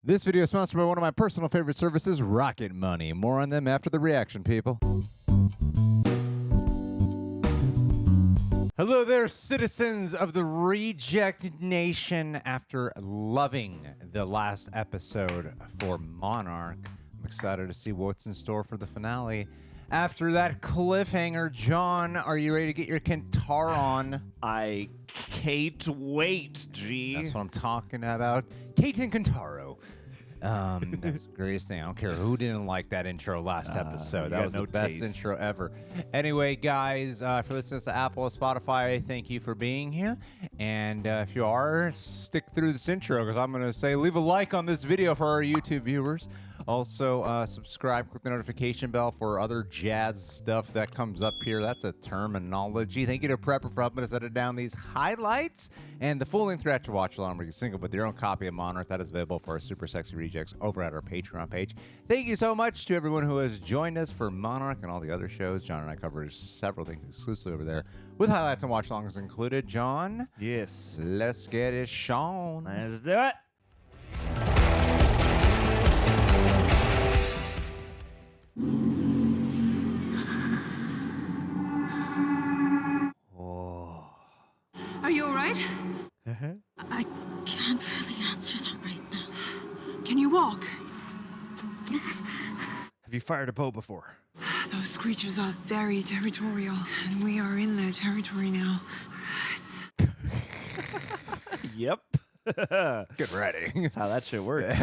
This video is sponsored by one of my personal favorite services, Rocket Money. More on them after the reaction, people. Hello there, citizens of the Reject Nation. After loving the last episode for Monarch, I'm excited to see what's in store for the finale. After that cliffhanger, John, are you ready to get your Kentaro on? I can't wait, G. That's what I'm talking about. Kate and Kentaro. That's the greatest thing. I don't care who didn't like that intro last episode. That was the best intro ever. Anyway, guys, if you're listening to Apple or Spotify, thank you for being here. And if you are, stick through this intro because I'm going to say leave a like on this video for our YouTube viewers. Also, subscribe, click the notification bell for other jazz stuff that comes up here. That's a terminology. Thank you to Prepper for helping us edit down these highlights. And the full-length reaction watch along where you can single with your own copy of Monarch. That is available for our Super Sexy Rejects over at our Patreon page. Thank you so much to everyone who has joined us for Monarch and all the other shows. John and I covered several things exclusively over there with highlights and watch-alongs included. John? Yes. Let's get it shown. Let's do it. Are you alright? I can't really answer that right now. Can you walk? Have you fired a bow before? Those creatures are very territorial, and we are in their territory now. Yep. Get ready. That's how that shit works.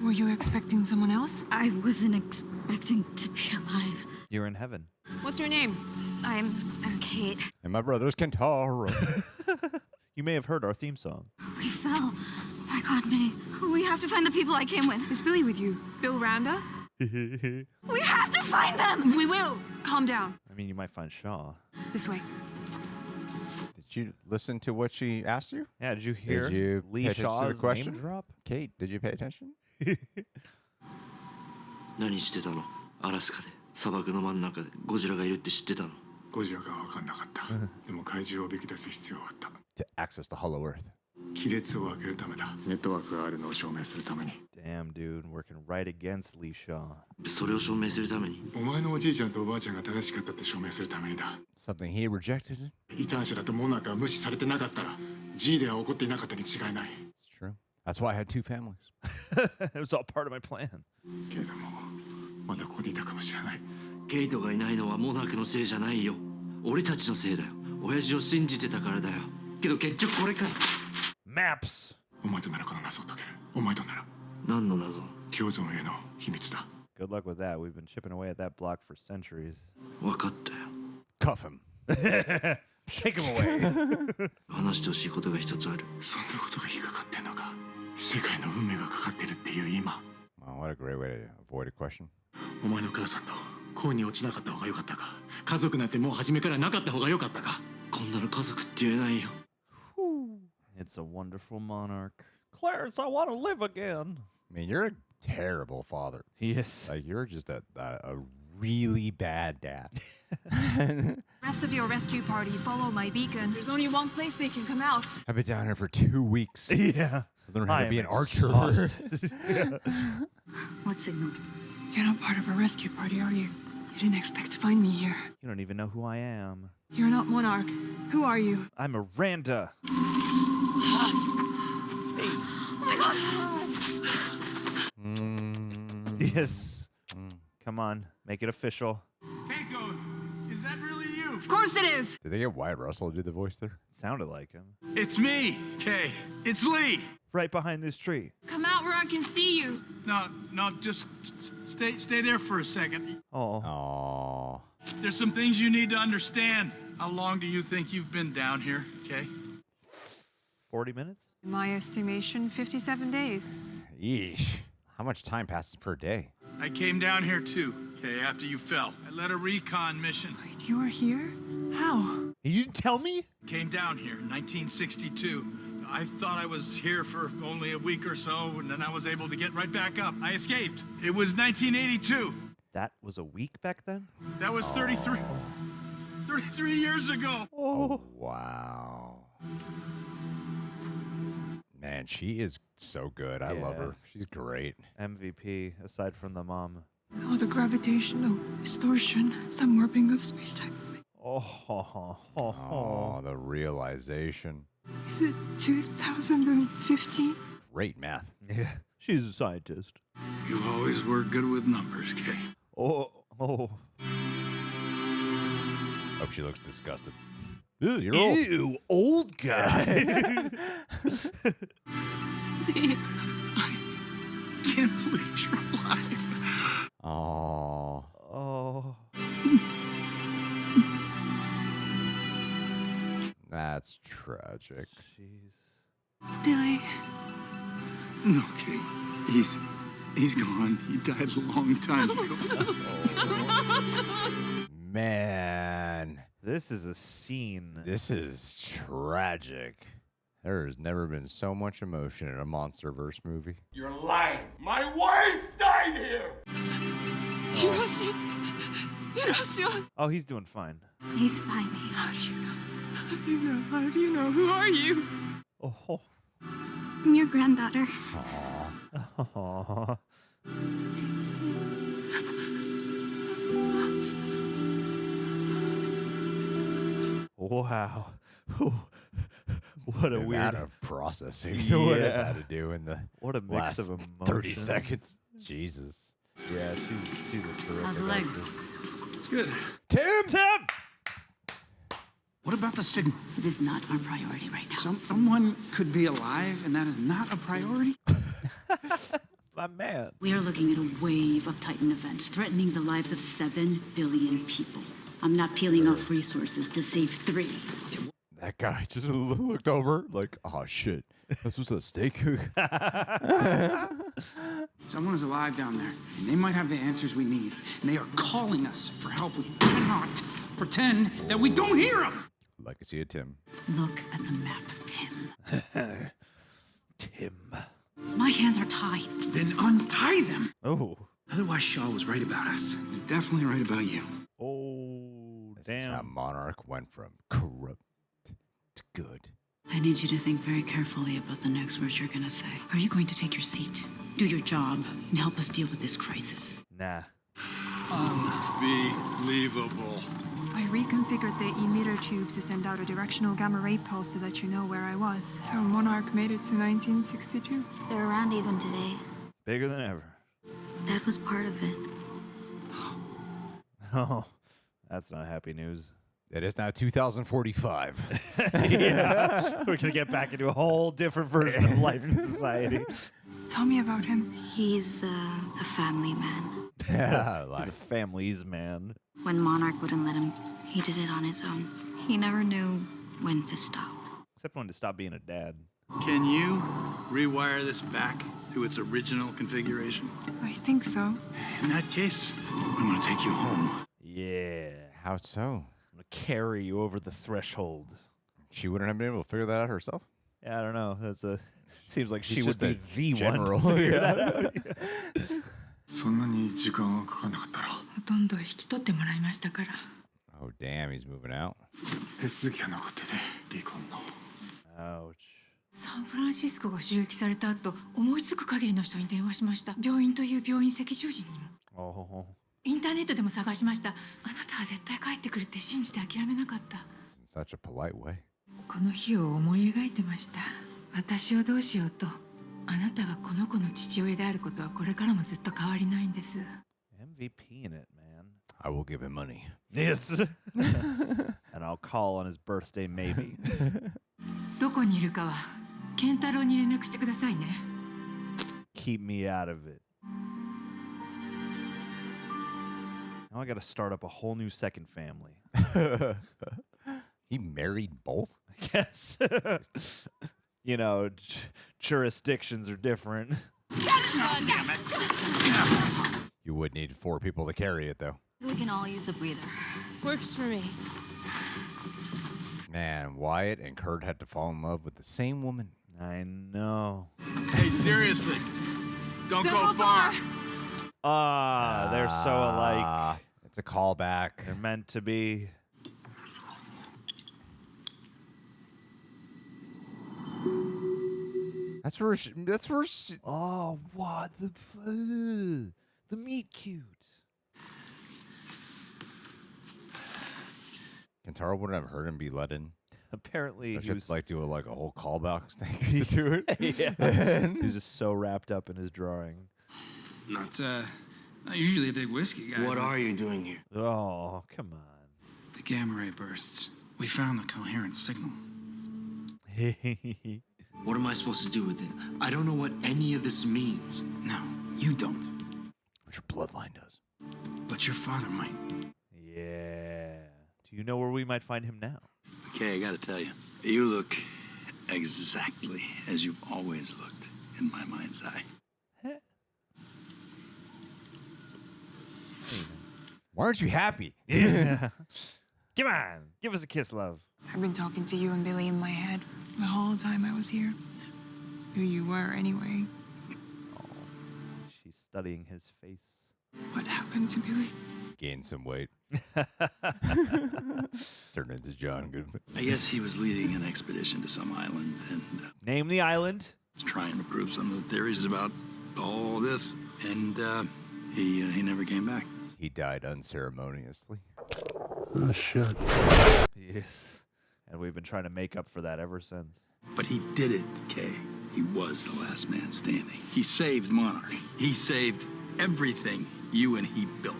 Were you expecting someone else? I wasn't expecting to be alive. You're in heaven. What's your name? I'm Kate. And my brother's Kentaro. You may have heard our theme song. We fell. My God, May. We have to find the people I came with. Is Billy with you? Bill Randa? We have to find them! We will! Calm down. I mean, you might find Shaw. This way. Did you listen to what she asked you? Yeah, did you hear Did you Lee pay attention to the Shaw's question? name drop? Kate, did you pay attention? 何してたの？アラスカで砂漠の真ん中でゴジラがいるって知ってたの？ゴジラが分かんなかった。でも怪獣をおびき出す必要があった。 To access the Hollow Earth. 亀裂を開けるためだ。ネットワークがあるのを証明するために。 Damn, dude, working right against Lee Shaw. それを証明するために。お前のおじいちゃんとおばあちゃんが正しかったって証明するためにだ。 Something he rejected? 異端者だとモナークが無視されてなかったら G では起こっていなかったに違いない。 It's true. That's why I had two families. It was all part of my plan. けれどもまだここにいたかもしれない。ケイトがいないのはモナークのせいじゃないよ。俺たちのせいだよ。親父を信じてたからだよ。けど結局これか。Maps! お前とならこの謎を解ける。お前となら。何の謎？共存への秘密だ。 Good luck with that. We've been chipping away at that block for centuries. 分かったよ。Cuff him. Shake him away. 話してほしいことが一つある。そんなことが引っかかってんのか。世界の運命がかかってるっていう今。 Wow, what a great way to avoid a question. お前の母さんと恋に落ちなかった方が良かったか。家族なんてもう初めからなかった方が良かったか。こんなの家族って言えないよ。It's a wonderful monarch. Clarence, I want to live again. I mean, you're a terrible father. Yes. Like, you're just a really bad dad. Rest of your rescue party, follow my beacon. There's only one place they can come out. I've been down here for 2 weeks. Yeah. Learn how to be an archer. What signal? You're not part of a rescue party, are you? You didn't expect to find me here. You don't even know who I am. You're not Monarch. Who are you? I'm Miranda. Oh my God! Yes. Come on, make it official. Keiko, is that really you? Of course it is! Did they get Wyatt Russell to do the voice there? It sounded like him. It's me, Kay. It's Lee. Right behind this tree. Come out where I can see you. No, just stay there for a second. Oh. Aww. There's some things you need to understand. How long do you think you've been down here, Kay? 40 minutes? In my estimation, 57 days. Yeesh. How much time passes per day? I came down here too, Kay, after you fell. I led a recon mission. Wait, you were here? How? You didn't tell me? Came down here in 1962. I thought I was here for only a week or so, and then I was able to get right back up. I escaped. It was 1982. That was a week back then? That was 33 years ago. Oh, wow. Man, she is so good. I love her. She's great. MVP, aside from the mom. Oh, the gravitational distortion, some warping of space-time. Oh, the realization. Is it 2015? Great math. Yeah, she's a scientist. You always were good with numbers, Kay. Oh. Hope she looks disgusted. Ew, you're old. Ew, old guy. I can't believe you're alive. Oh. That's tragic. Jeez. Billy. No, Kay. He's gone. He died a long time ago. Man. This is a scene. This is tragic. There has never been so much emotion in a Monsterverse movie. You're lying. My wife died here. Hiroshi. Oh, he's doing fine. He's fine. How do you know? How do you know? How do you know? Who are you? Oh. I'm your granddaughter. Aww. Wow. What a weird amount of processing. Yeah. What has that to do in the What a mix last of emotions. 30 seconds? Jesus. Yeah, she's a How's terrific the leg? actress. It's good. Tim! What about the signal? It is not our priority right now. Someone could be alive, and that is not a priority? My man. We are looking at a wave of Titan events threatening the lives of 7 billion people. I'm not peeling off resources to save 3. That guy just looked over like, oh shit, this was a steak. Someone is alive down there, and they might have the answers we need. And they are calling us for help. We cannot pretend that we don't hear them. Legacy of Tim. Look at the map, Tim. Tim. My hands are tied. Then untie them. Oh. Otherwise, Shaw was right about us. He was definitely right about you. Oh, This is how damn. Monarch went from corrupt to good. I need you to think very carefully about the next words you're gonna say. Are you going to take your seat, do your job, and help us deal with this crisis? Nah. Unbelievable. I reconfigured the emitter tube to send out a directional gamma ray pulse to let you know where I was. So Monarch made it to 1962. They're around even today. Bigger than ever. That was part of it. Oh, that's not happy news. It is now 2045. Yeah. We're going to get back into a whole different version of life in society. Tell me about him. He's a family man. Yeah, He's a family's man. When Monarch wouldn't let him, he did it on his own. He never knew when to stop. Except when to stop being a dad. Can you rewire this back to its original configuration? I think so. In that case, I'm gonna take you home. Yeah. How so? I'm going to carry you over the threshold. She wouldn't have been able to figure that out herself? Yeah, I don't know. Seems like she She's would just be a the one general. to figure that out. そんなに時間がかかんなかったら。ほとんど引き取ってもらいましたから。 Oh, damn, he's moving out. 手続きが残ってて、離婚の。 Ouch. サンフランシスコが襲撃された後、思いつく限りの人に電話しました。病院という病院赤十字にも。Oh. インターネットでも探しました。あなたは絶対帰ってくるって信じて諦めなかった。 In such a polite way. この日を思い描いてました。私をどうしようと、あなたがこの子の父親であることはこれからもずっと変わりないんです。 MVP in it, man. I will give him money. Yes. And I'll call on his birthday, maybe. どこにいるかは健太郎に連絡してくださいね。 Keep me out of it. Now I got to start up a whole new second family. He married both? I guess. You know, jurisdictions are different. You would need 4 people to carry it, though. We can all use a breather. Works for me. Man, Wyatt and Kurt had to fall in love with the same woman. I know. Hey, seriously, don't go far. Ah, they're so alike. It's a callback. They're meant to be. That's where. Oh, what the meat cute. Kentaro wouldn't have heard him be let in. Apparently, he was like doing like a whole callback thing to do it. Yeah, he's just so wrapped up in his drawing. Not usually a big whiskey guy. What are you doing here? Oh, come on. The gamma ray bursts. We found the coherent signal. What am I supposed to do with it? I don't know what any of this means. No, you don't. But your bloodline does. But your father might. Yeah. Do you know where we might find him now? Okay, I gotta tell you, you look exactly as you've always looked in my mind's eye. Why aren't you happy? Yeah. Come on, give us a kiss, love. I've been talking to you and Billy in my head the whole time I was here. Who you were, anyway. Oh, she's studying his face. What happened to Billy? Gained some weight. Turned into John Goodman. I guess he was leading an expedition to some island and Name the island. was trying to prove some of the theories about all this, and he never came back. He died unceremoniously. Oh shit. Yes. And we've been trying to make up for that ever since. But he did it, Kay. He was the last man standing. He saved Monarch. He saved everything you and he built.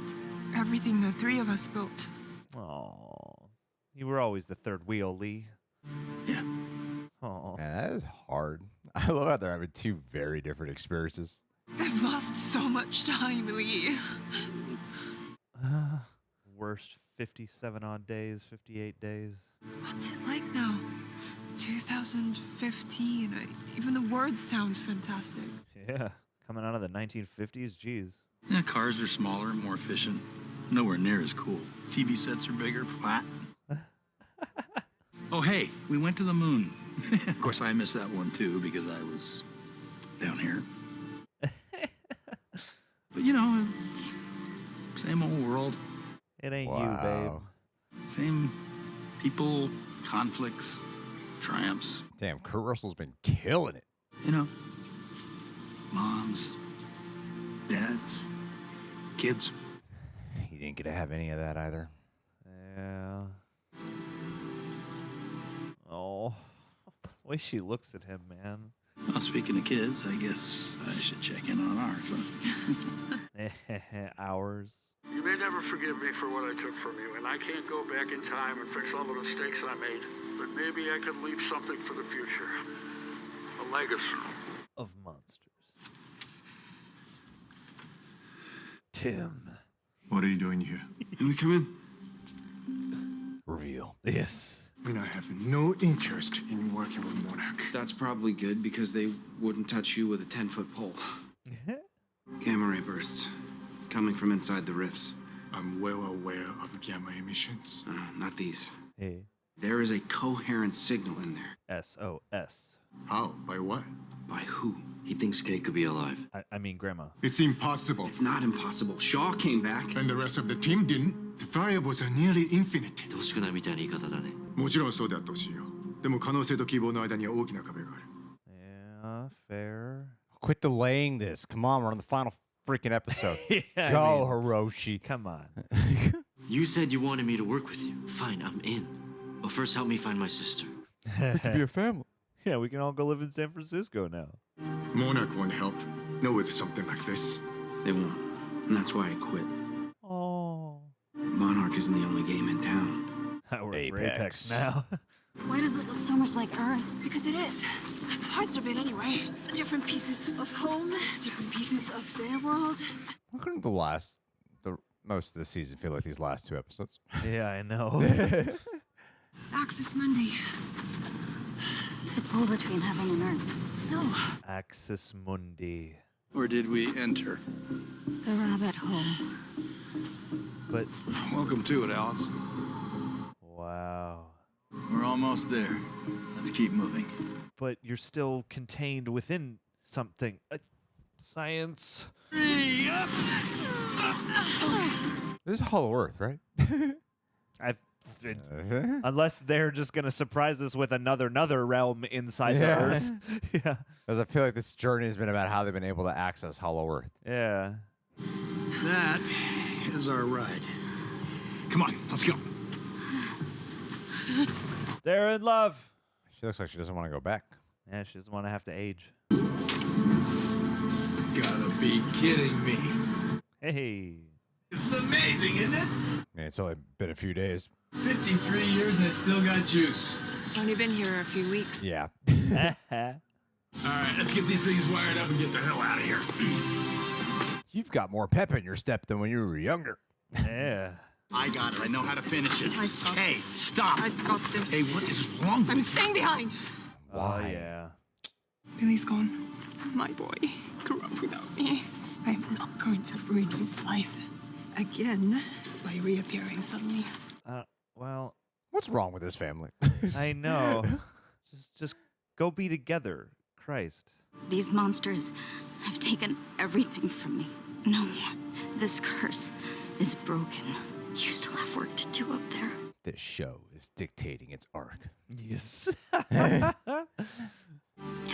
Everything the three of us built. Oh, you were always the third wheel, Lee. Yeah. Oh, Man, that is hard. I love how they're having two very different experiences. I've lost so much time, Lee. worst 57 odd days, 58 days. What's it like now? 2015. Even the word sounds fantastic. Yeah, coming out of the 1950s, geez. Yeah, cars are smaller, more efficient. Nowhere near as cool. TV sets are bigger, flat. Oh, hey, we went to the moon. Of course, I missed that one, too, because I was down here. But, you know, it's same old world. It ain't Wow. you, babe. Same people, conflicts, triumphs. Damn, Kurt Russell's been killing it. You know, moms, dads, kids. He didn't get to have any of that either. Yeah. Oh, the way she looks at him, man. Well, speaking of kids, I guess I should check in on ours, huh? Hours. You may never forgive me for what I took from you, and I can't go back in time and fix all the mistakes I made. But maybe I could leave something for the future. A legacy. Of monsters. Tim. What are you doing here? Can we come in? Reveal. Yes. I have no interest in working with Monarch. That's probably good because they wouldn't touch you with a 10-foot pole. Gamma ray bursts coming from inside the rifts. I'm well aware of gamma emissions. Not these. Hey. There is a coherent signal in there. SOS. How? By what? By who? He thinks Kate could be alive. I mean, Grandma. It's impossible. It's not impossible. Shaw came back. And the rest of the team didn't. The variables are nearly infinite. どうしくないみたいな言い方だね。もちろんそうであってほしいよ。でも可能性と希望の間には大きな壁がある。Yeah, fair. Quit delaying this. Come on, we're on the final freaking episode. Yeah, Go, Hiroshi. Come on. You said you wanted me to work with you. Fine, I'm in. But first help me find my sister. We could be a family. Yeah, we can all go live in San Francisco now. Monarch won't help. Not with something like this. They won't. And that's why I quit. Oh. Monarch isn't the only game in town. We're for Apex. Apex now. Why does it look so much like Earth? Because it is. Parts of it anyway. Different pieces of home, different pieces of their world. Why couldn't most of the season feel like these last two episodes? Yeah, I know. Axis Mundi. The pull between heaven and Earth. No. Axis Mundi. Where did we enter? The rabbit hole. But Welcome to it, Alice. wow. We're almost there. Let's keep moving. But you're still contained within something. Science. This is Hollow Earth, right? I Unless they're just going to surprise us with another realm inside the Earth. Yeah. Because I feel like this journey has been about how they've been able to access Hollow Earth. Yeah. That is our ride. Come on, let's go. They're in love. She looks like she doesn't want to go back. Yeah, she doesn't want to have to age. Gotta be kidding me. Hey. It's amazing, isn't it? Man, it's only been a few days. 53 years and it's still got juice. It's only been here a few weeks. Yeah. All right, let's get these things wired up and get the hell out of here. You've got more pep in your step than when you were younger. Yeah. I got it. I know how to finish it. I've got Hey, this. stop. I've got this. Hey, what is wrong with I'm you? staying behind. Oh, yeah. Billy's gone. My boy grew up without me. I'm not going to ruin his life again by reappearing suddenly. Well, what's wrong with this family? I know. Just go be together. Christ. These monsters have taken everything from me. No more. This curse is broken. You still have work to do up there. This show is dictating its arc. Yes. And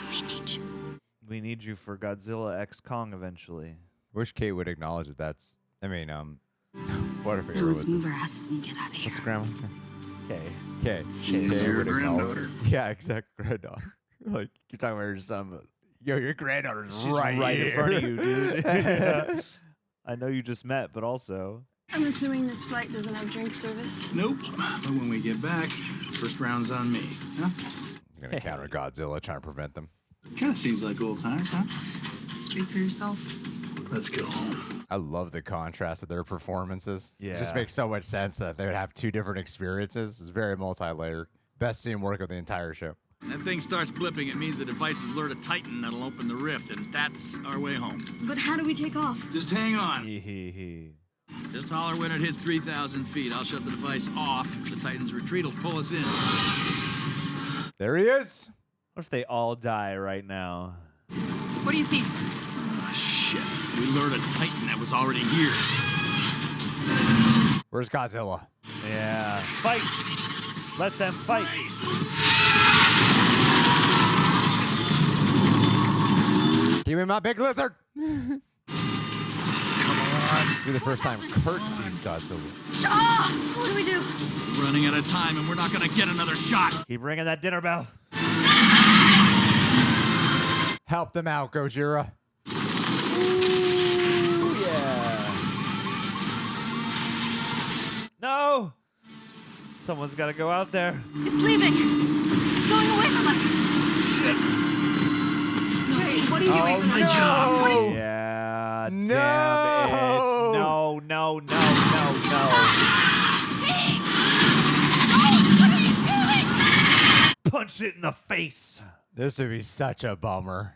we need you. We need you for Godzilla X Kong eventually. Wish Kate would acknowledge that that's. I mean, what if Now let's move our asses and get out of here. What's grandma's name? Okay. Kay. Your Kay would acknowledge. granddaughter. Yeah, exactly. Granddaughter. Like you're talking about your son, but yo, your granddaughter's She's right in here. front of you, dude. Yeah. I know you just met, but also. I'm assuming this flight doesn't have drink service. Nope. But when we get back, first round's on me. Huh? I'm gonna counter Godzilla, trying to prevent them. Kind of seems like old times, huh? Speak for yourself. Let's go home. I love the contrast of their performances. Yeah. It just makes so much sense that they would have two different experiences. It's very multi-layered. Best teamwork of the entire show. When that thing starts blipping, it means the device has lured a Titan that'll open the rift, and that's our way home. But how do we take off? Just hang on. Hee. Just holler when it hits 3,000 feet. I'll shut the device off. The Titan's retreat will pull us in. There he is. What if they all die right now? What do you see? Ah, shit. We lured a Titan that was already here. Where's Godzilla? Yeah. Fight! Let them fight! Give me my big lizard. Come on. This will be the first time Kurt sees Godzilla. Ah! What do we do? We're running out of time, and we're not gonna get another shot. Keep ringing that dinner bell. Help them out, Gojira. Ooh, yeah. No! Someone's got to go out there. It's leaving. It's going away from us. Shit. Wait, what are you doing? My job. What are you... Yeah, No! damn it. No. What are you doing? Punch it in the face. This would be such a bummer.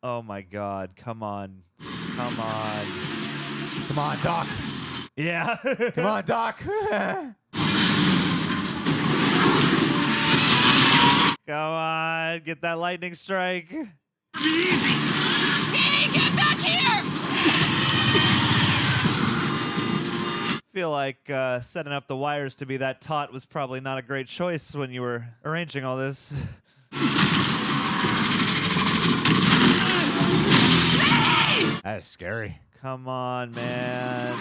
Oh my God, come on. Come on. Come on, Doc. Yeah. Come on, Doc. Come on, get that lightning strike. Hey, get back here! Feel like setting up the wires to be that taut was probably not a great choice when you were arranging all this. That is scary. Come on, man.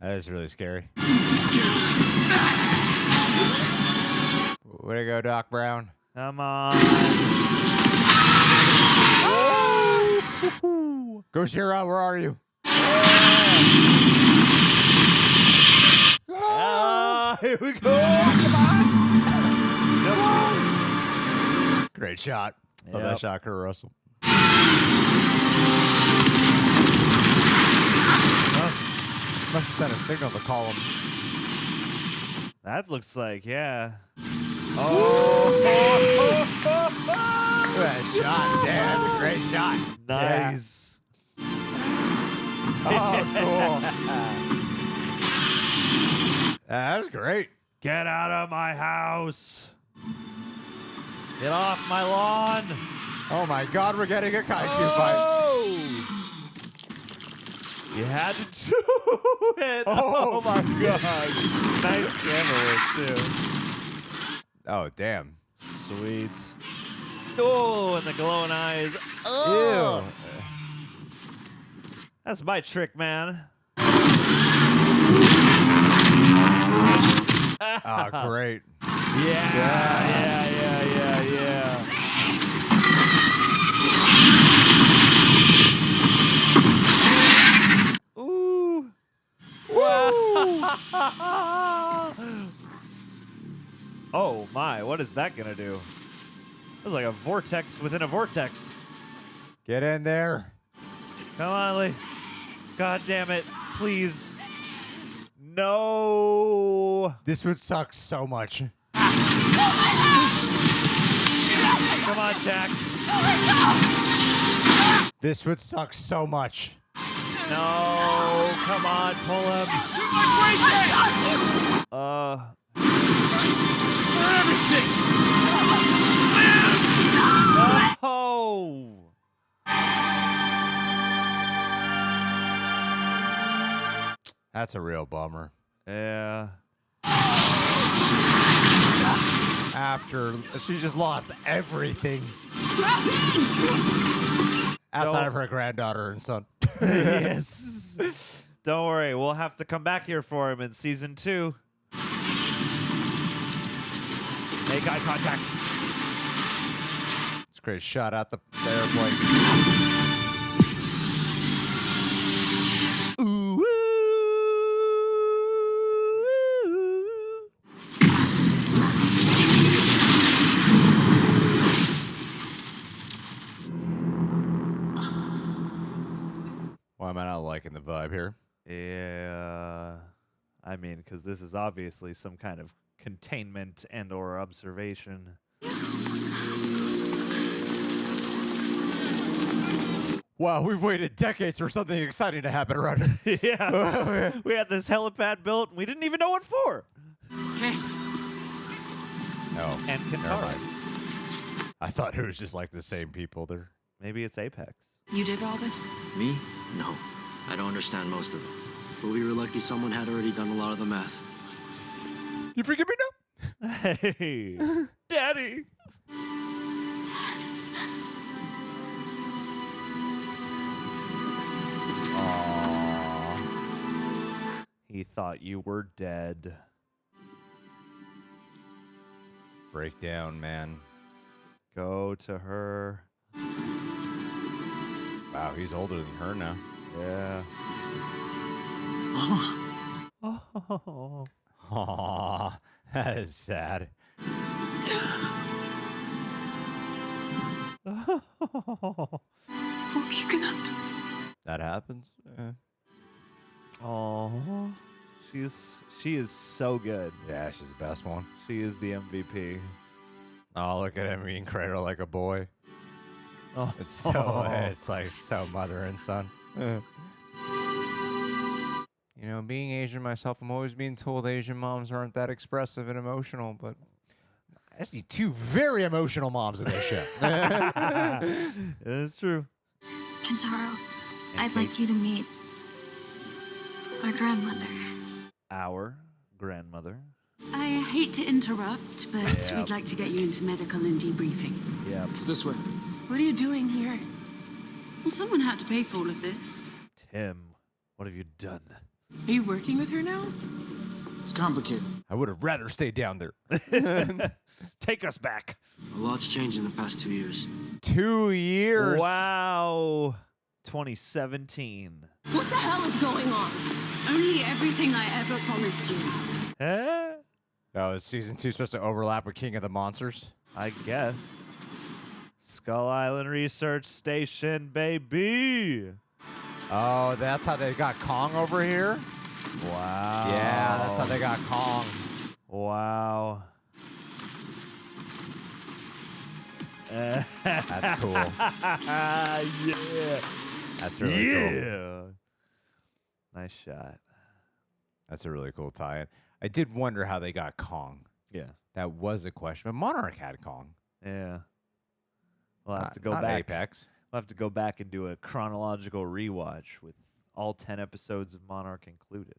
That is really scary. Way to go, Doc Brown. Come on. Gojira, where are you? Here we go. Come on. Come on. Great shot. Love that shot, Kurt Russell. Must have sent a signal to call him. That looks like, yeah. Oh! Look at that shot. Damn, that's a great shot. Nice. Yeah. Oh, cool. That's great. Get out of my house. Get off my lawn. Oh my God, we're getting a kaiju fight. You had to do it. Oh my god. Nice camera work, too. Oh, damn. Sweet. Oh, and the glowing eyes. Oh. Ew. That's my trick, man. Oh, great. Yeah. Ooh. Wow. Oh my, what is that gonna do? It's like a vortex within a vortex. Get in there. Come on, Lee. God damn it. Please. No. This would suck so much. Come on, Jack. This would suck so much. No. Come on, pull him. No. That's a real bummer. Yeah. After she just lost everything. Strap in! Outside of her granddaughter and son. Yes. Don't worry, we'll have to come back here for him in season 2. Make eye contact. It's a great shot at the airplane. Ooh. Why am I not liking the vibe here? Yeah. I mean, because this is obviously some kind of containment and or observation. Wow, we've waited decades for something exciting to happen around here. Yeah. We had this helipad built and we didn't even know what for. Kate. No. And never Kentaro. mind. I thought it was just like the same people there. Maybe it's Apex. You did all this? Me? No. I don't understand most of it. But we were lucky someone had already done a lot of the math. You forgive me now? Hey. Daddy. Aww. He thought you were dead. Breakdown, man. Go to her. Wow, he's older than her now. Yeah. Oh. Aw, that is sad. That happens. Oh, she is so good. Yeah, she's the best one. She is the MVP. Oh, look at him being cradled like a boy. Oh, It's so it's like so mother and son. You know, being Asian myself, I'm always being told Asian moms aren't that expressive and emotional, but I see two very emotional moms in this show. It's true. Kentaro, I'd like you to meet our grandmother. Our grandmother. I hate to interrupt, but Yeah. we'd like to get you into medical and debriefing. Yep. It's this way. What are you doing here? Well, someone had to pay for all of this. Tim, what have you done? Are you working with her now? It's complicated. I would have rather stayed down there. Take us back. A lot's changed in the past 2 years. 2 years. Wow. 2017. What the hell is going on? Only everything I ever promised you. Eh? Oh, is season 2 supposed to overlap with King of the Monsters? I guess. Skull Island Research Station, baby. Oh, that's how they got Kong over here? Wow. Yeah, that's how they got Kong. Wow. That's cool. Yeah. That's really cool. Yeah. Nice shot. That's a really cool tie-in. I did wonder how they got Kong. Yeah. That was a question. But Monarch had Kong. Yeah. We'll have to go not back. Apex. We'll have to go back and do a chronological rewatch with all 10 episodes of Monarch included.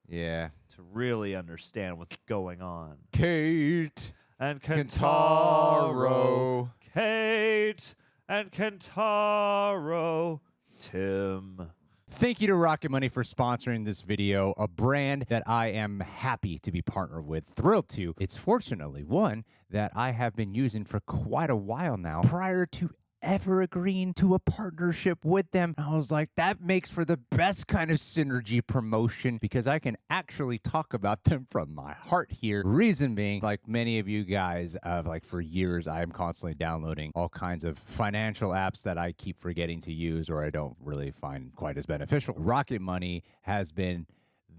Yeah. To really understand what's going on. Kate and Kentaro. Kate and Kentaro. Tim. Thank you to Rocket Money for sponsoring this video, a brand that I am happy to be partnered with, thrilled to. It's fortunately one that I have been using for quite a while now, prior to ever agreeing to a partnership with them. I was like, that makes for the best kind of synergy promotion because I can actually talk about them from my heart here. Reason being, like many of you guys, for years, I am constantly downloading all kinds of financial apps that I keep forgetting to use or I don't really find quite as beneficial. Rocket Money has been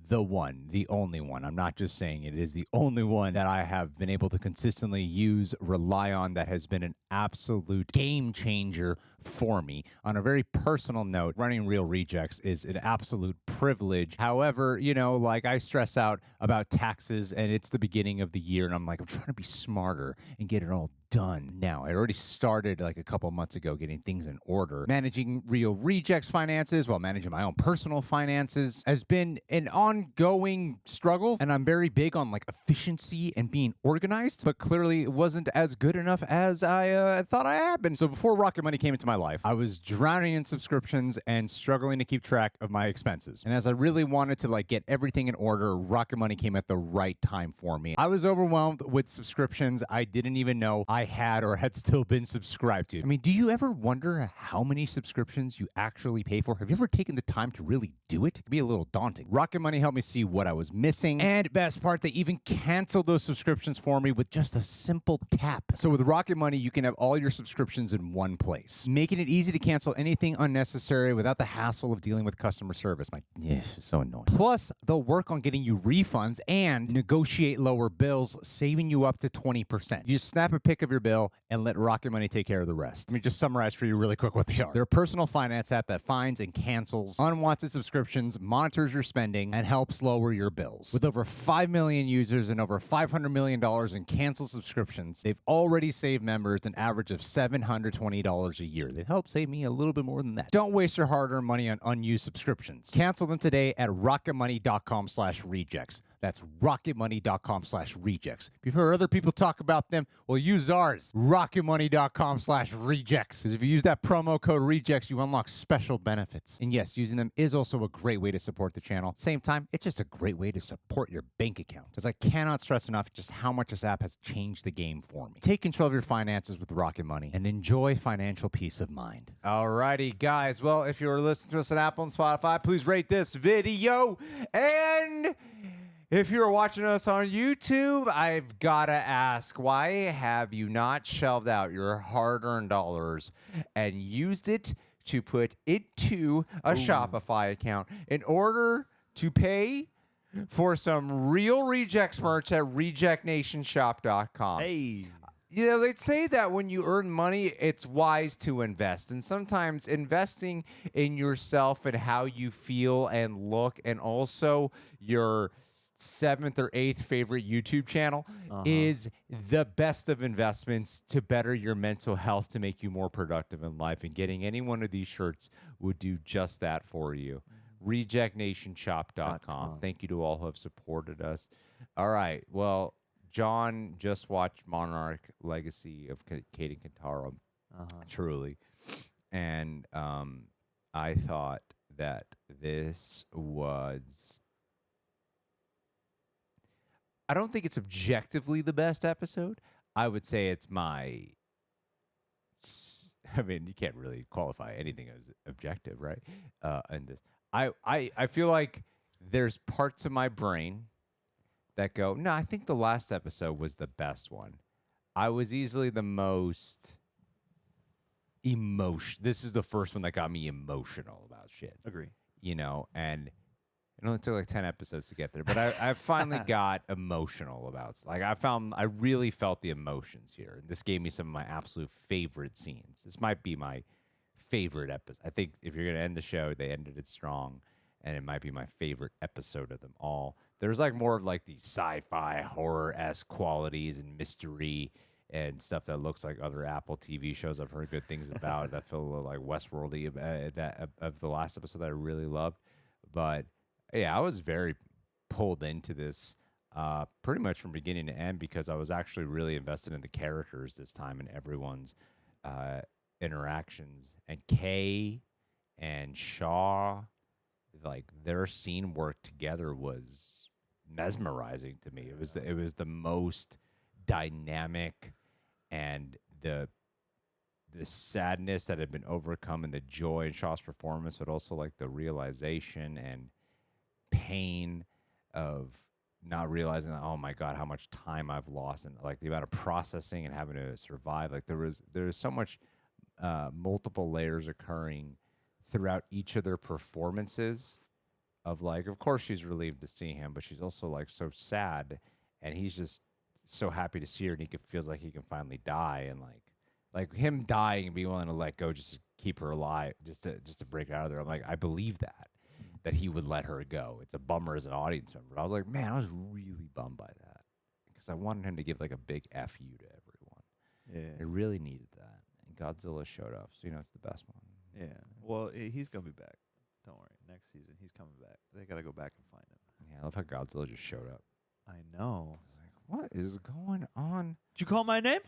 the one, the only one. I'm not just saying it is the only one that I have been able to consistently use, rely on, that has been an absolute game changer for me. On a very personal note, running Real Rejects is an absolute privilege. However, you know, like I stress out about taxes and it's the beginning of the year and I'm like, I'm trying to be smarter and get it all done now. I already started like a couple months ago getting things in order. Managing Real Rejects finances while managing my own personal finances has been an ongoing struggle, and I'm very big on like efficiency and being organized, but clearly it wasn't as good enough as I thought I had been. So before Rocket Money came into my life, I was drowning in subscriptions and struggling to keep track of my expenses. And as I really wanted to like get everything in order, Rocket Money came at the right time for me. I was overwhelmed with subscriptions I didn't even know I had or had still been subscribed to. I mean, do you ever wonder how many subscriptions you actually pay for? Have you ever taken the time to really do it? It can be a little daunting. Rocket Money helped me see what I was missing, and best part, they even canceled those subscriptions for me with just a simple tap. So with Rocket Money, you can have all your subscriptions in one place, making it easy to cancel anything unnecessary without the hassle of dealing with customer service. It's so annoying. Plus, they'll work on getting you refunds and negotiate lower bills, saving you up to 20%. You just snap a pic of your bill and let Rocket Money take care of the rest. Let me just summarize for you really quick what they are. They're a personal finance app that finds and cancels unwanted subscriptions, monitors your spending, and helps lower your bills. With over 5 million users and over $500 million in canceled subscriptions, they've already saved members an average of $720 a year. They've helped save me a little bit more than that. Don't waste your hard-earned money on unused subscriptions. Cancel them today at rocketmoney.com/rejects. That's rocketmoney.com/rejects. If you've heard other people talk about them, well, use ours. rocketmoney.com/rejects. Because if you use that promo code rejects, you unlock special benefits. And yes, using them is also a great way to support the channel. Same time, it's just a great way to support your bank account. Because I cannot stress enough just how much this app has changed the game for me. Take control of your finances with Rocket Money and enjoy financial peace of mind. Alrighty, guys. Well, if you're listening to us on Apple and Spotify, please rate this video. And if you're watching us on YouTube, I've got to ask, why have you not shelved out your hard-earned dollars and used it to put into a Shopify account in order to pay for some Real Rejects merch at rejectnationshop.com? Hey. You know, they'd say that when you earn money, it's wise to invest. And sometimes investing in yourself and how you feel and look, and also your 7th or 8th favorite YouTube channel is the best of investments to better your mental health, to make you more productive in life. And getting any one of these shirts would do just that for you. RejectNationShop.com. Thank you to all who have supported us. All right. Well, John just watched Monarch Legacy of Kate and Kentaro. Truly. And I thought that this was... I don't think it's objectively the best episode. I would say it's my... I mean, you can't really qualify anything as objective, right? And this, I feel like there's parts of my brain that go, no, I think the last episode was the best one. I was easily the most emotional. This is the first one that got me emotional about shit. Agree. You know, and it only took like 10 episodes to get there, but I finally got emotional about it. Like I really felt the emotions here. This gave me some of my absolute favorite scenes. This might be my favorite episode. I think if you're going to end the show, they ended it strong, and it might be my favorite episode of them all. There's like more of like the sci-fi horror-esque qualities and mystery and stuff that looks like other Apple TV shows I've heard good things about that feel a little like Westworldy of the last episode that I really loved. But yeah, I was very pulled into this pretty much from beginning to end because I was actually really invested in the characters this time and everyone's interactions. And Kay and Shaw, like their scene work together was mesmerizing to me. It was the most dynamic, and the sadness that had been overcome and the joy in Shaw's performance, but also like the realization and pain of not realizing that, oh my God, how much time I've lost, and like the amount of processing and having to survive. Like there's so much multiple layers occurring throughout each of their performances of like, of course she's relieved to see him, but she's also like so sad, and he's just so happy to see her, and he feels like he can finally die, and like him dying and being willing to let go just to keep her alive, just to break out of there. I'm like, I believe that he would let her go. It's a bummer as an audience member. I was like, man, I was really bummed by that because I wanted him to give like a big F you to everyone. Yeah. It really needed that. And Godzilla showed up, so it's the best one. Yeah. Well, he's gonna be back. Don't worry. Next season, he's coming back. They gotta go back and find him. Yeah, I love how Godzilla just showed up. I know. I was like, what is going on? Did you call my name?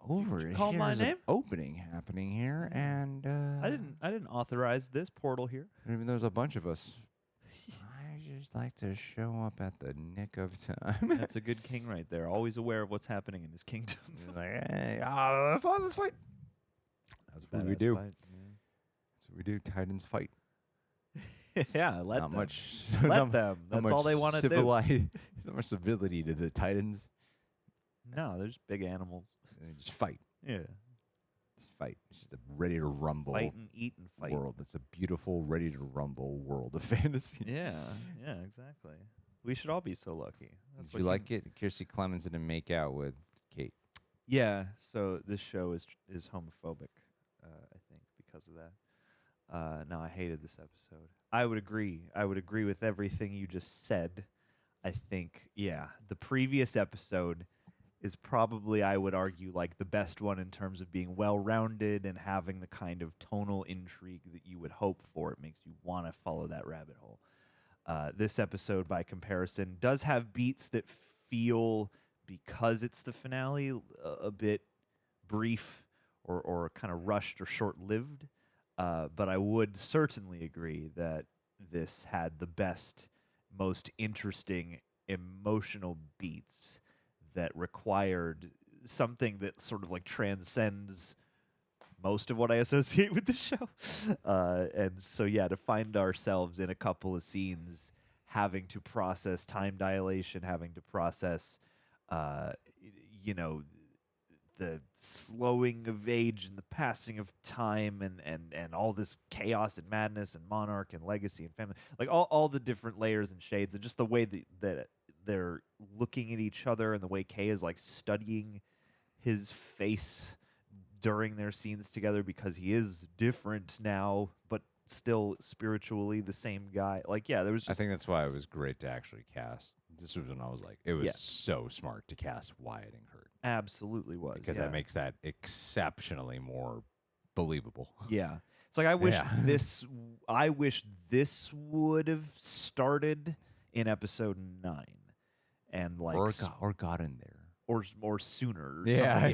Over Did you call here my is name? an opening happening here, and I didn't authorize this portal here. Even there's a bunch of us. I just like to show up at the nick of time. That's a good king right there. Always aware of what's happening in his kingdom. He's like, hey, let's fight. That's what we do. Fight, That's what we do. Titans fight. yeah, let not them. much. Let them. That's all they want to do. Not much civility to the Titans. No, they're just big animals. They just fight. Yeah. Just fight. It's just a ready to rumble. Fight and eat and fight. World. It's a beautiful, ready to rumble world of fantasy. Yeah, exactly. We should all be so lucky. Did you like it? Kiersey Clemons didn't make out with Kate. Yeah, so this show is homophobic, I think, because of that. No, I hated this episode. I would agree. I would agree with everything you just said. I think, yeah, the previous episode is probably, I would argue, like the best one in terms of being well-rounded and having the kind of tonal intrigue that you would hope for. It makes you want to follow that rabbit hole. This episode, by comparison, does have beats that feel, because it's the finale, a bit brief or kind of rushed or short-lived. But I would certainly agree that this had the best, most interesting emotional beats that required something that sort of like transcends most of what I associate with the show. And so, yeah, to find ourselves in a couple of scenes having to process time dilation, having to process, the slowing of age and the passing of time and all this chaos and madness and Monarch and legacy and family, like all the different layers and shades, and just the way that they're looking at each other, and the way Kay is like studying his face during their scenes together, because he is different now, but still spiritually the same guy. Like, yeah, there was just, I think that's why it was great to actually cast. This was when I was like, it was so smart to cast Wyatt and Kurt. Absolutely was. Because that makes that exceptionally more believable. Yeah. It's like, I wish this would have started in episode 9. And like, or got in there, or sooner. Or yeah.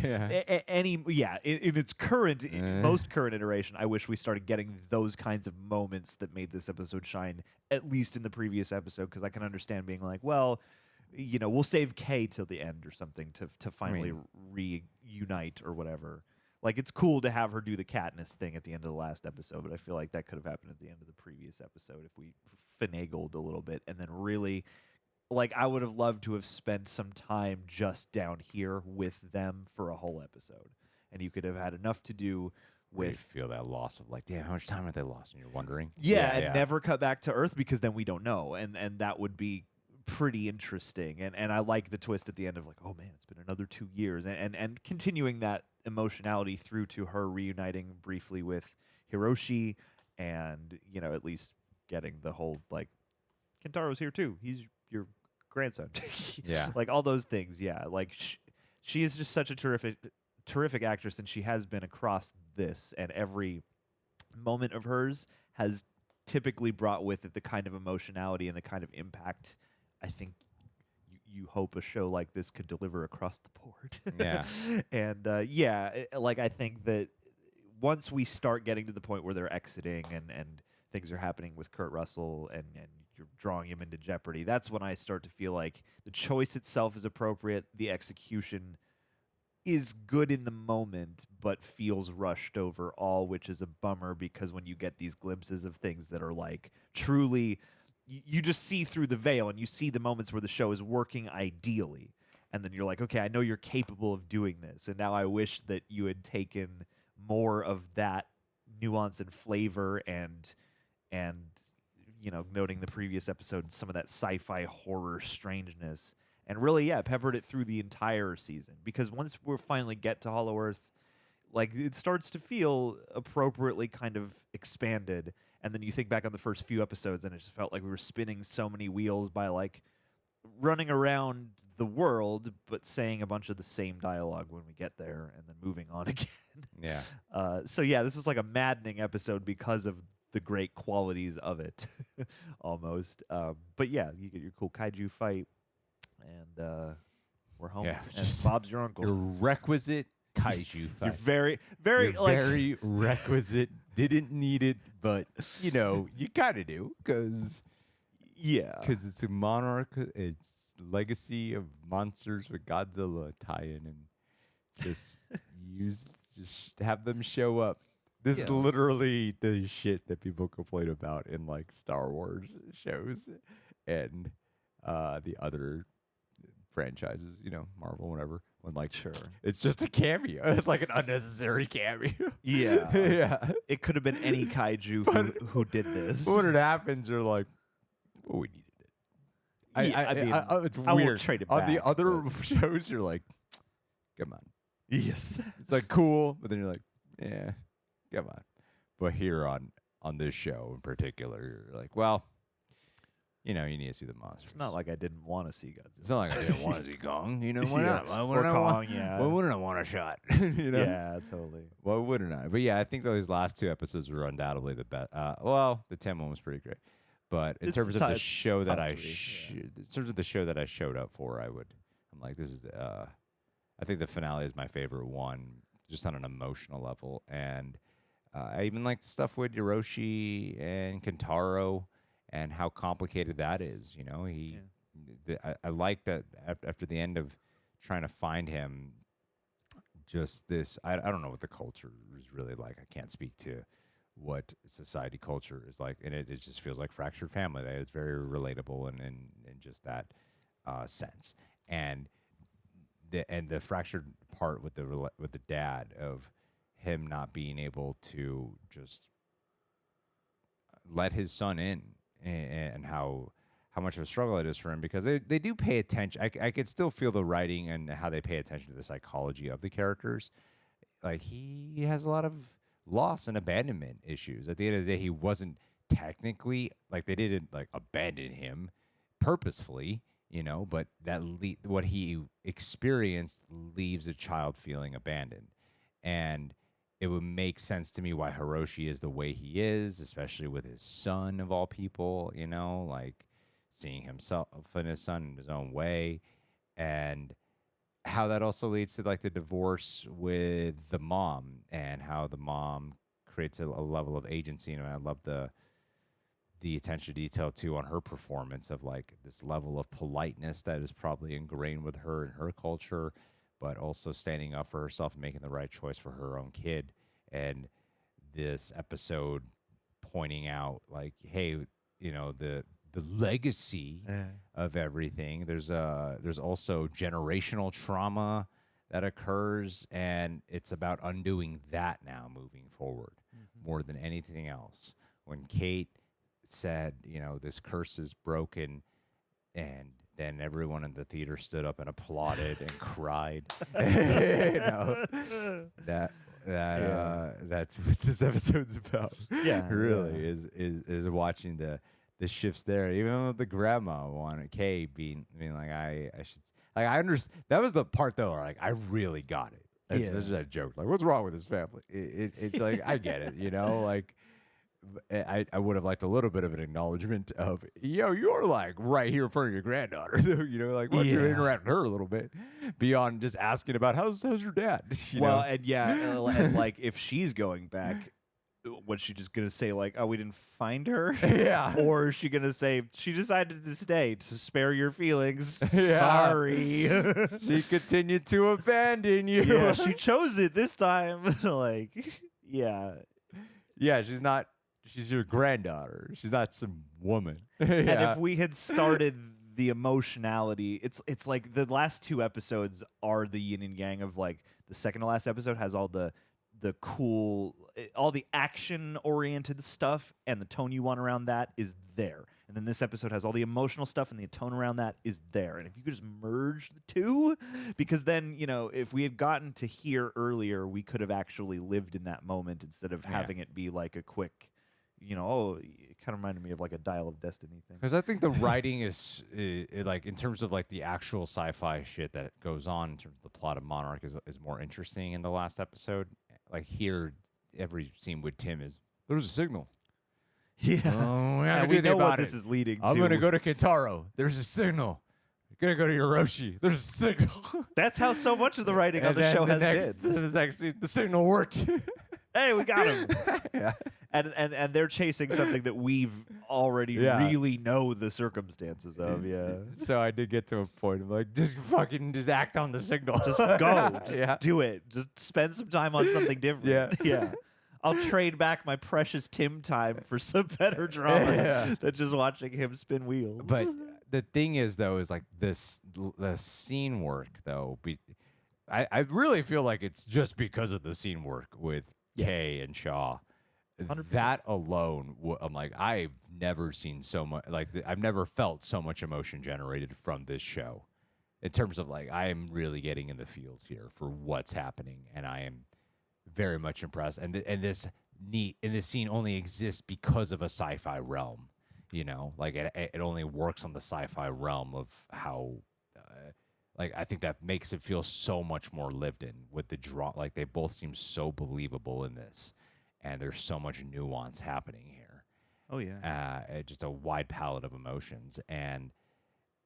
In its current, most current iteration, I wish we started getting those kinds of moments that made this episode shine, at least in the previous episode, because I can understand being like, well, we'll save Kay till the end or something to finally reunite or whatever. Like, it's cool to have her do the Katniss thing at the end of the last episode, but I feel like that could have happened at the end of the previous episode if we finagled a little bit, and then really. Like, I would have loved to have spent some time just down here with them for a whole episode. And you could have had enough to do with... You feel that loss of like, damn, how much time have they lost? And you're wondering. Yeah, never cut back to Earth, because then we don't know. And that would be pretty interesting. And I like the twist at the end of like, oh man, it's been another 2 years. And continuing that emotionality through to her reuniting briefly with Hiroshi, and, at least getting the whole, like, Kentaro's here too. He's your grandson. Yeah. Like, all those things. Yeah. Like, she is just such a terrific actress, and she has been across this, and every moment of hers has typically brought with it the kind of emotionality and the kind of impact I think you hope a show like this could deliver across the board. Yeah. And I think that once we start getting to the point where they're exiting and things are happening with Kurt Russell and you're drawing him into jeopardy, that's when I start to feel like the choice itself is appropriate, the execution is good in the moment, but feels rushed overall, which is a bummer because when you get these glimpses of things that are like truly, you just see through the veil and you see the moments where the show is working ideally. And then you're like, okay, I know you're capable of doing this. And now I wish that you had taken more of that nuance and flavor and noting the previous episode, some of that sci-fi horror strangeness. And really, peppered it through the entire season. Because once we finally get to Hollow Earth, like, it starts to feel appropriately kind of expanded. And then you think back on the first few episodes, and it just felt like we were spinning so many wheels by, like, running around the world, but saying a bunch of the same dialogue when we get there, and then moving on again. Yeah. This is like a maddening episode because of the great qualities of it, almost. But yeah, you get your cool kaiju fight. And we're home. Yeah, and Bob's your uncle. Your requisite kaiju fight. You're very very requisite. Didn't need it, but you kind of do because it's a Monarch. It's legacy of monsters with Godzilla tie-in, and just have them show up. This is literally the shit that people complain about in like Star Wars shows and the other franchises, Marvel, whatever. When it's just a cameo. It's like an unnecessary cameo. Yeah. It could have been any kaiju who did this. But when it happens, you're like, well, we needed it. It's I weird. won't trade it On back, the other shows, you're like, come on. Yes. It's like cool, but then you're like, yeah, come on. But here on this show in particular, you're like, well, you need to see the monsters. It's not like I didn't want to see Godzilla. It's not like I didn't want to see Kong. Why not? Why Or Kong, Why wouldn't I want a shot? Yeah, totally. Why wouldn't I? But yeah, I think those last two episodes were undoubtedly the best. The 10 one was pretty great. But in terms of the show that I showed up for, I'm like, this is I think the finale is my favorite one, just on an emotional level. And I even like the stuff with Hiroshi and Kentaro. And how complicated that is, I like that after the end of trying to find him, just this, I don't know what the culture is really like. I can't speak to what society culture is like, and it just feels like fractured family. That it's very relatable in just that sense. And the fractured part with the dad of him not being able to just let his son in. And how much of a struggle it is for him, because they do pay attention. I could still feel the writing and how they pay attention to the psychology of the characters. Like, he has a lot of loss and abandonment issues. At the end of the day, he wasn't technically, like, they didn't like abandon him purposefully, but that what he experienced leaves a child feeling abandoned. And it would make sense to me why Hiroshi is the way he is, especially with his son of all people, like seeing himself and his son in his own way, and how that also leads to like the divorce with the mom and how the mom creates a level of agency. And I love the attention to detail too on her performance of like this level of politeness that is probably ingrained with her and her culture, but also standing up for herself and making the right choice for her own kid. And this episode pointing out, like, hey, the legacy of everything. There's also generational trauma that occurs, and it's about undoing that now moving forward more than anything else. When Kate said, this curse is broken, and then everyone in the theater stood up and applauded and cried. That's what this episode's about. Yeah, really is watching the shifts there. Even with the grandma one, Kay being like, I should, like, I understand. That was the part though, where, like, I really got it. That's just a joke. Like, what's wrong with this family? It's like, I get it, like, I would have liked a little bit of an acknowledgement of, yo, you're like right here in front of your granddaughter. You know, like, why don't you interact with her a little bit beyond just asking about how's your dad? You know? And like if she's going back, what's she just gonna say? Like, oh, we didn't find her? Yeah. Or is she gonna say she decided to stay to spare your feelings? Yeah. Sorry. She continued to abandon you. Yeah, she chose it this time. Like, yeah. Yeah, she's your granddaughter. She's not some woman. And if we had started the emotionality, it's like the last two episodes are the yin and yang of, like, the second to last episode has all the cool, all the action oriented stuff, and the tone you want around that is there. And then this episode has all the emotional stuff, and the tone around that is there. And if you could just merge the two, because then, you know, if we had gotten to here earlier, we could have actually lived in that moment instead of having it be like a quick, you know, oh, it kind of reminded me of like a Dial of Destiny thing. Because I think the writing is like, in terms of like the actual sci-fi shit that goes on in terms of the plot of Monarch is more interesting in the last episode. Like here, every scene with Tim is, there's a signal. Yeah. Oh, we know what this is leading to. I'm going to go to Kintaro. There's a signal. You're going to go to Hiroshi. There's a signal. That's how so much of the writing of the show has been. The signal worked. Hey, we got him. Yeah. And they're chasing something that we've already really know the circumstances of. Yeah. So I did get to a point of like, just act on the signal. Just go. Just do it. Just spend some time on something different. Yeah. Yeah. I'll trade back my precious Tim time for some better drama than just watching him spin wheels. But the thing is, though, is like the scene work, though. I really feel like it's just because of the scene work with Kay and Shaw. 100%. That alone, I'm like, I've never seen so much. Like, I've never felt so much emotion generated from this show. In terms of like, I am really getting in the feels here for what's happening, and I am very much impressed. And this scene only exists because of a sci-fi realm. You know, like it only works on the sci-fi realm of how. Like, I think that makes it feel so much more lived in with the draw. Like, they both seem so believable in this, and there's so much nuance happening here. Oh yeah, just a wide palette of emotions, and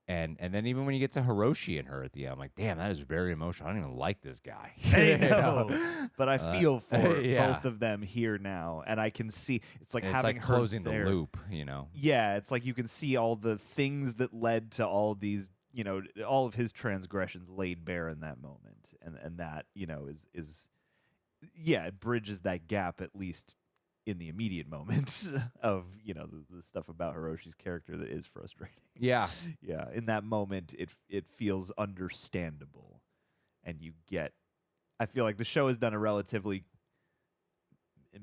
then even when you get to Hiroshi and her at the end, I'm like, damn, that is very emotional. I don't even like this guy. I know, but I feel for both of them here now, and I can see it's like having like closing the loop. You know? Yeah, it's like you can see all the things that led to all these. You know, all of his transgressions laid bare in that moment, and that, you know, is it bridges that gap, at least in the immediate moment of, you know, the stuff about Hiroshi's character that is frustrating. Yeah. Yeah. In that moment, it feels understandable, and you get. I feel like the show has done a relatively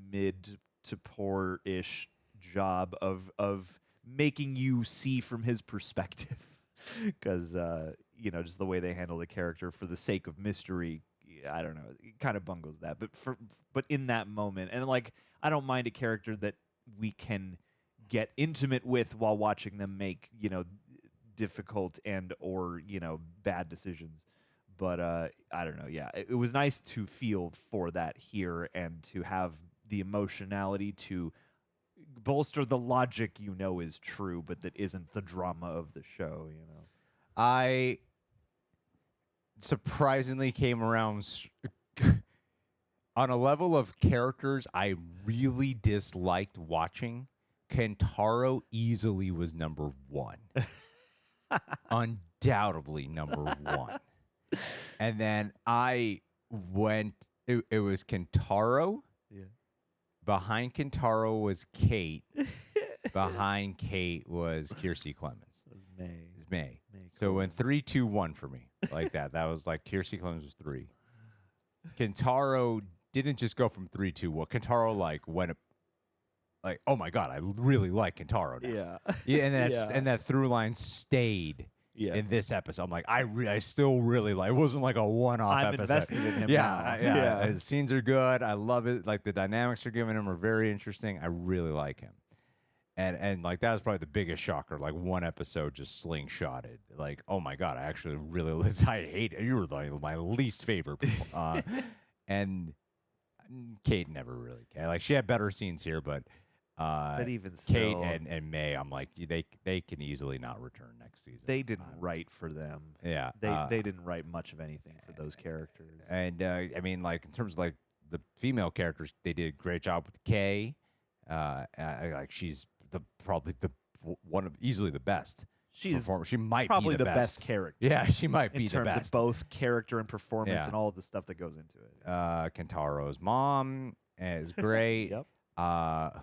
mid to poor-ish job of making you see from his perspective. Because, you know, just the way they handle the character for the sake of mystery, I don't know, it kind of bungles that. But in that moment, and like, I don't mind a character that we can get intimate with while watching them make, you know, difficult and or, you know, bad decisions. But I don't know, yeah, it was nice to feel for that here and to have the emotionality to bolster the logic you know is true, but that isn't the drama of the show, you know. I surprisingly came around on a level of characters I really disliked watching. Kentaro easily was number one. Undoubtedly number one. And then I went, it was Kentaro. Yeah. Behind Kentaro was Kate. Behind Kate was Kiersey Clemons. It was May. It's May. So it went 3, 2, 1 for me. Like that. That was like Kiersey Clemons was 3. Kentaro didn't just go from 3, 2, 1. Kentaro like went like, oh my God, I really like Kentaro now. Yeah. And that through line stayed. Yeah. In this episode, I'm like, I still really like. It wasn't like a one-off I'm episode. invested in him. Yeah. His scenes are good. I love it. Like the dynamics they're giving him are very interesting. I really like him, and like that was probably the biggest shocker. Like one episode just slingshotted. Like, oh my God, I actually really. I hate it. You were like my least favorite. And Kate never really cared. Like she had better scenes here, but But even Kate still, and May, I'm like, they can easily not return next season. they didn't write for them. Yeah, they didn't write much of anything for those characters. And I mean, like in terms of like the female characters, they did a great job with Kay. Like she's probably one of easily the best. She might probably be the best character. Yeah, she might be in terms the best of both character and performance and all of the stuff that goes into it. Kentaro's mom is great. Yep.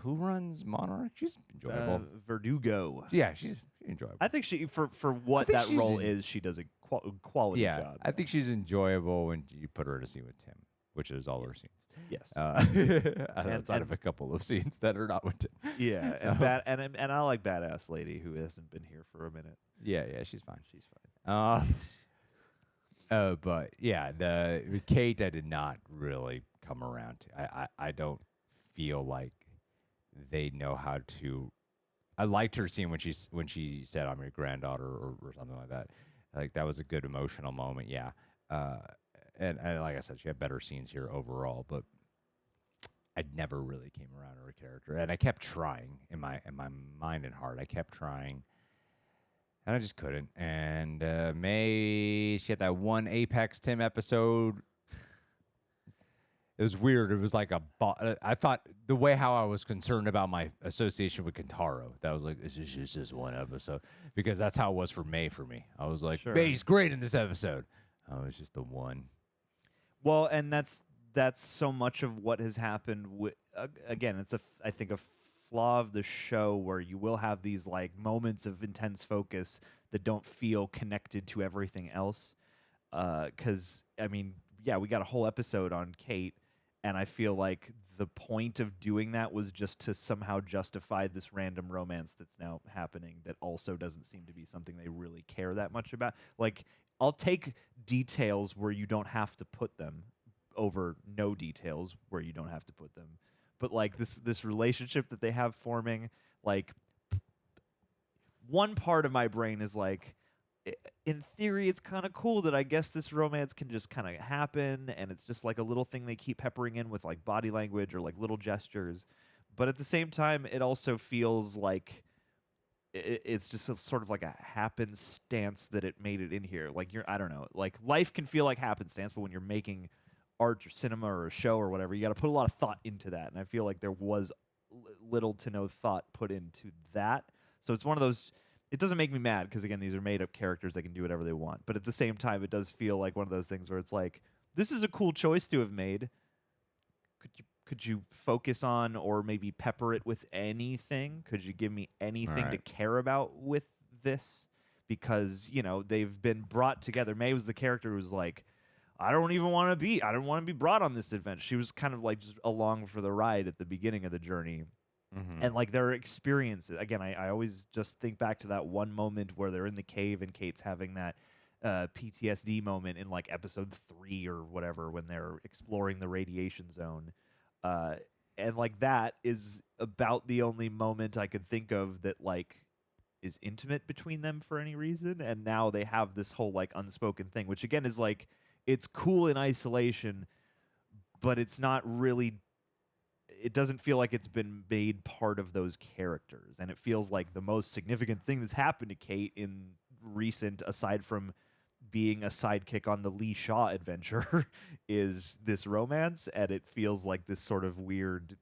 Who runs Monarch? She's enjoyable. Verdugo. Yeah, she's enjoyable. I think she for what that role is, she does a quality job. I think she's enjoyable when you put her in a scene with Tim, which is all her scenes. Yes. Outside of a couple of scenes that are not with Tim. Yeah, and I like Badass Lady, who hasn't been here for a minute. Yeah, she's fine. She's fine. But yeah, the Kate I did not really come around to. I don't feel like they know how to. I liked her scene when she said I'm your granddaughter or something like that. Like that was a good emotional moment. Yeah. And like I said, she had better scenes here overall, but I never really came around to her character, and I kept trying in my mind and heart. I kept trying, and I just couldn't. And May, she had that one Apex Tim episode. It was weird. It was like I thought the way how I was concerned about my association with Kentaro. That was like, this is just this one episode, because that's how it was for May for me. I was like, May's great in this episode. Oh, it's just the one. Well, and that's so much of what has happened. Again, it's I think a flaw of the show where you will have these like moments of intense focus that don't feel connected to everything else. Because I mean, yeah, we got a whole episode on Kate, and I feel like the point of doing that was just to somehow justify this random romance that's now happening that also doesn't seem to be something they really care that much about. Like, I'll take details where you don't have to put them over no details where you don't have to put them. But like this relationship that they have forming, like one part of my brain is like, in theory, it's kind of cool that I guess this romance can just kind of happen, and it's just like a little thing they keep peppering in with like body language or like little gestures. But at the same time, it also feels like it's just sort of like a happenstance that it made it in here. Like I don't know, like life can feel like happenstance, but when you're making art or cinema or a show or whatever, you got to put a lot of thought into that. And I feel like there was little to no thought put into that. So it's one of those. It doesn't make me mad because, again, these are made-up characters. They can do whatever they want. But at the same time, it does feel like one of those things where it's like, this is a cool choice to have made. Could you focus on or maybe pepper it with anything? Could you give me anything to care about with this? Because, you know, they've been brought together. May was the character who was like, I don't want to be brought on this adventure. She was kind of like just along for the ride at the beginning of the journey. Mm-hmm. And like their experiences, again, I always just think back to that one moment where they're in the cave and Kate's having that PTSD moment in like episode 3 or whatever when they're exploring the radiation zone. And like that is about the only moment I could think of that like is intimate between them for any reason. And now they have this whole like unspoken thing, which again is like, it's cool in isolation, but it's not really. It doesn't feel like it's been made part of those characters. And it feels like the most significant thing that's happened to Kate in recent, aside from being a sidekick on the Lee Shaw adventure, is this romance. And it feels like this sort of weird,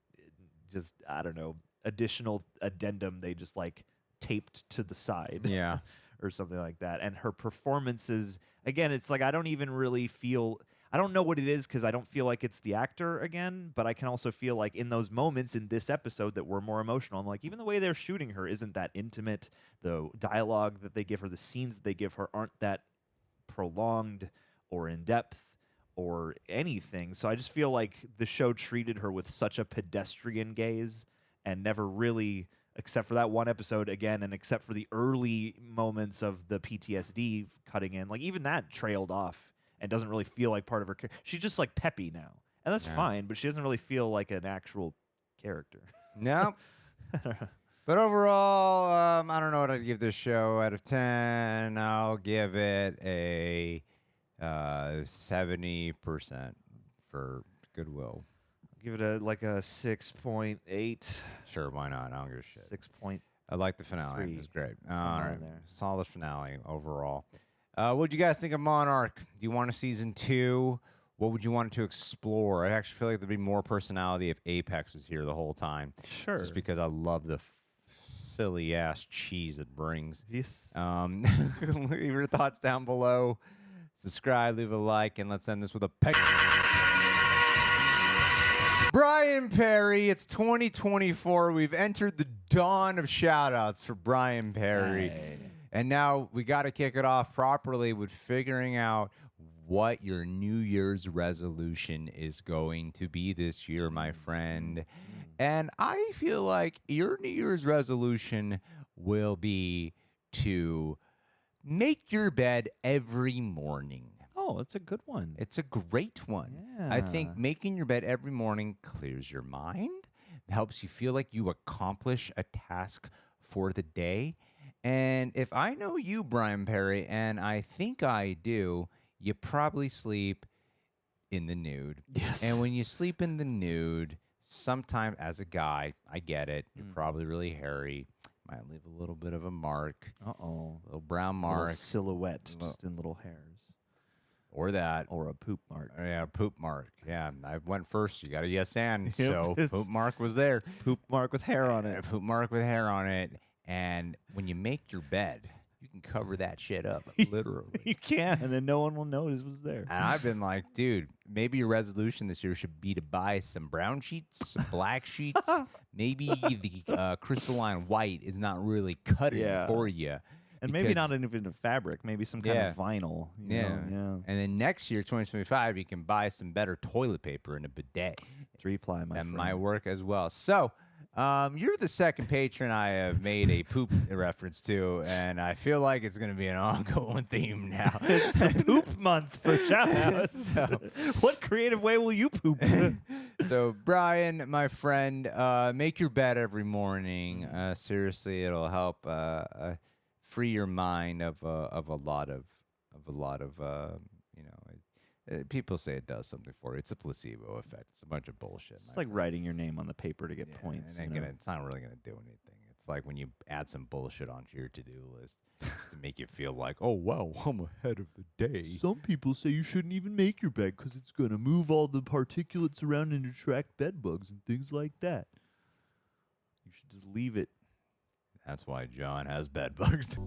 just, I don't know, additional addendum they just like taped to the side. Yeah. Or something like that. And her performances, again, it's like I don't even really feel... I don't know what it is because I don't feel like it's the actor again, but I can also feel like in those moments in this episode that were more emotional, I'm like, even the way they're shooting her isn't that intimate. The dialogue that they give her, the scenes that they give her aren't that prolonged or in depth or anything. So I just feel like the show treated her with such a pedestrian gaze and never really, except for that one episode again, and except for the early moments of the PTSD cutting in, like even that trailed off. And doesn't really feel like part of her character. She's just like peppy now. And that's fine, but she doesn't really feel like an actual character. No. But overall, I don't know what I'd give this show out of 10. I'll give it a 70% for goodwill. I'll Give it a 6.8. Sure, why not? I don't give a shit. 6.3. I like the finale. It was great. Somewhere in there. Solid finale overall. What do you guys think of Monarch? Do you want a season 2? What would you want it to explore? I actually feel like there'd be more personality if Apex was here the whole time. Sure. Just because I love the silly ass cheese it brings. Yes. Leave your thoughts down below. Subscribe, leave a like, and let's end this with a peck. Brian Perry, it's 2024. We've entered the dawn of shout-outs for Brian Perry. Hey. And now we got to kick it off properly with figuring out what your New Year's resolution is going to be this year, my friend. And I feel like your New Year's resolution will be to make your bed every morning. Oh, it's a good one. It's a great one. Yeah. I think making your bed every morning clears your mind, helps you feel like you accomplish a task for the day. And if I know you, Brian Perry, and I think I do, you probably sleep in the nude. Yes. And when you sleep in the nude, sometimes as a guy, I get it, you're probably really hairy. Might leave a little bit of a mark. Uh-oh. A little brown mark. Little silhouette just in little hairs. Or that. Or a poop mark. Yeah, poop mark. Yeah, I went first. You got a yes and. Yep, So poop mark was there. Poop mark with hair on it. Poop mark with hair on it. And when you make your bed, you can cover that shit up, literally. You can, and then no one will notice what's there. And I've been like, dude, maybe your resolution this year should be to buy some brown sheets, some black sheets. Maybe the crystalline white is not really cutting for you. And maybe not even a fabric, maybe some kind of vinyl. You know? And then next year, 2025, you can buy some better toilet paper and a bidet. 3-ply, my friend. That might work as well. So, you're the second patron I have made a poop reference to, and I feel like it's going to be an ongoing theme now. It's the poop month for shout-outs. What creative way will you poop? So, Brian, my friend, make your bed every morning. Seriously, it'll help free your mind of a lot of people say it does something for you. It's a placebo effect. It's a bunch of bullshit. It's like writing your name on the paper to get points. And it's not really going to do anything. It's like when you add some bullshit onto your to-do list just to make you feel like, oh, wow, I'm ahead of the day. Some people say you shouldn't even make your bed because it's going to move all the particulates around and attract bed bugs and things like that. You should just leave it. That's why John has bed bugs.